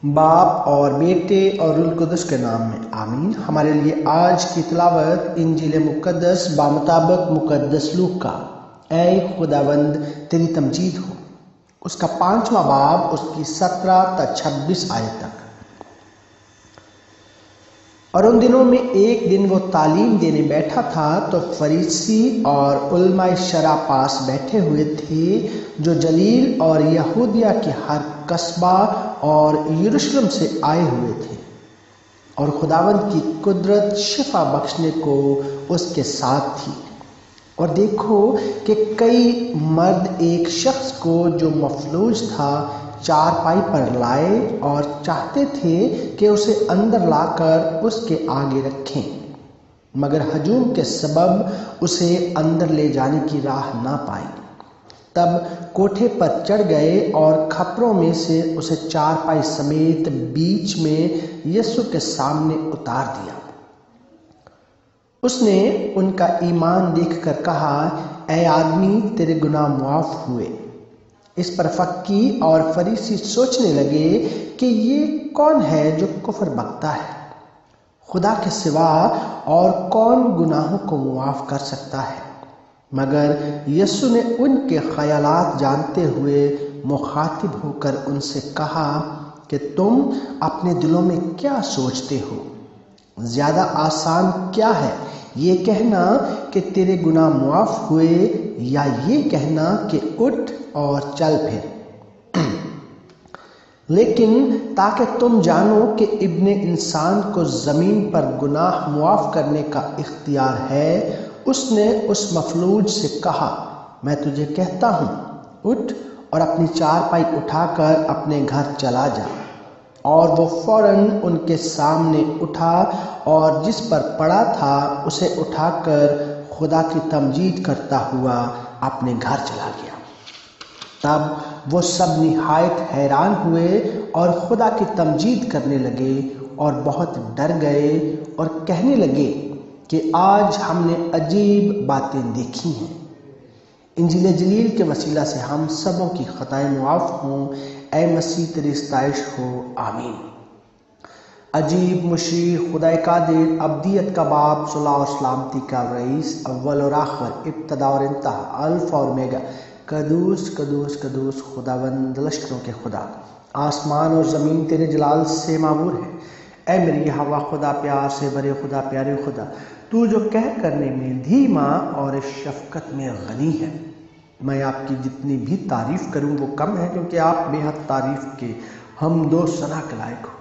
باپ اور بیٹے اور روح القدس کے نام میں آمین۔ ہمارے لیے آج کی تلاوت انجیل مقدس بامطابق مقدس لوکا۔ اے خداوند تیری تمجید ہو، اس کا 5واں باب، اس کی 17 تا 26 آیت تک۔ اور ان دنوں میں ایک دن وہ تعلیم دینے بیٹھا تھا تو فریسی اور علماء شرع پاس بیٹھے ہوئے تھے جو جلیل اور یہودیہ کے ہر قصبہ اور یروشلم سے آئے ہوئے تھے، اور خداوند کی قدرت شفا بخشنے کو اس کے ساتھ تھی۔ اور دیکھو کہ کئی مرد ایک شخص کو جو مفلوج تھا چارپائی پر لائے اور چاہتے تھے کہ اسے اندر لا کر اس کے آگے رکھیں، مگر ہجوم کے سبب اسے اندر لے جانے کی راہ نہ پائی۔ تب کوٹھے پر چڑھ گئے اور کھپروں میں سے اسے چارپائی سمیت بیچ میں یسوع کے سامنے اتار دیا۔ اس نے ان کا ایمان دیکھ کر کہا، اے آدمی، تیرے گناہ معاف ہوئے۔ اس پر فقی اور فریسی سوچنے لگے کہ یہ کون ہے جو کفر بکتا ہے؟ خدا کے سوا اور کون گناہوں کو معاف کر سکتا ہے؟ مگر یسوع نے ان کے خیالات جانتے ہوئے مخاطب ہو کر ان سے کہا کہ تم اپنے دلوں میں کیا سوچتے ہو؟ زیادہ آسان کیا ہے، یہ کہنا کہ تیرے گناہ معاف ہوئے، یا یہ کہنا کہ اٹھ اور چل پھر؟ لیکن تاکہ تم جانو کہ ابن انسان کو زمین پر گناہ معاف کرنے کا اختیار ہے، اس نے اس مفلوج سے کہا، میں تجھے کہتا ہوں، اٹھ اور اپنی چارپائی اٹھا کر اپنے گھر چلا جا۔ اور وہ فوراً ان کے سامنے اٹھا اور جس پر پڑا تھا اسے اٹھا کر خدا کی تمجید کرتا ہوا اپنے گھر چلا گیا۔ تب وہ سب نہایت حیران ہوئے اور خدا کی تمجید کرنے لگے اور بہت ڈر گئے اور کہنے لگے کہ آج ہم نے عجیب باتیں دیکھی ہیں۔ انجیل جلیل کے وسیلہ سے ہم سبوں کی خطائیں معاف ہوں۔ اے مسیح تیری ستائش ہو، آمین۔ عجیب مشیر خدا قادر، ابدیت کا باپ، صلاح اور سلامتی کا رئیس، اول اور آخر، ابتدا اور انتہا، الفا اور میگا، قدوس قدوس قدوس خداوند لشکروں کے خدا، آسمان اور زمین تیرے جلال سے معمور ہے۔ اے میری ہوا خدا، پیار سے بھرے خدا، پیارے خدا، تو جو کہہ کرنے میں دھیما اور شفقت میں غنی ہے۔ میں آپ کی جتنی بھی تعریف کروں وہ کم ہے، کیونکہ آپ بے حد تعریف کے حمد و ثنا کے لائق ہو۔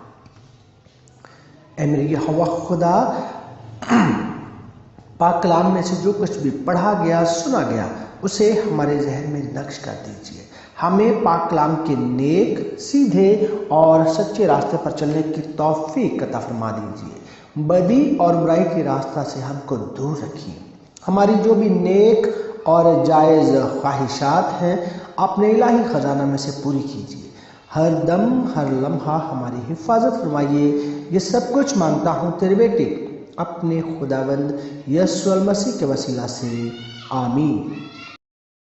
اے میری ہوا خدا، پاک کلام میں سے جو کچھ بھی پڑھا گیا سنا گیا اسے ہمارے ذہن میں نقش کر دیجیے۔ ہمیں پاک کلام کے نیک، سیدھے اور سچے راستے پر چلنے کی توفیق عطا فرما دیجیے۔ بدی اور برائی کے راستہ سے ہم کو دور رکھیے۔ ہماری جو بھی نیک اور جائز خواہشات ہیں اپنے الہی خزانہ میں سے پوری کیجیے۔ ہر دم ہر لمحہ ہماری حفاظت فرمائیے۔ یہ سب کچھ مانگتا ہوں تیرے بیٹے اپنے خداوند یسوع المسیح کے وسیلہ سے، آمین۔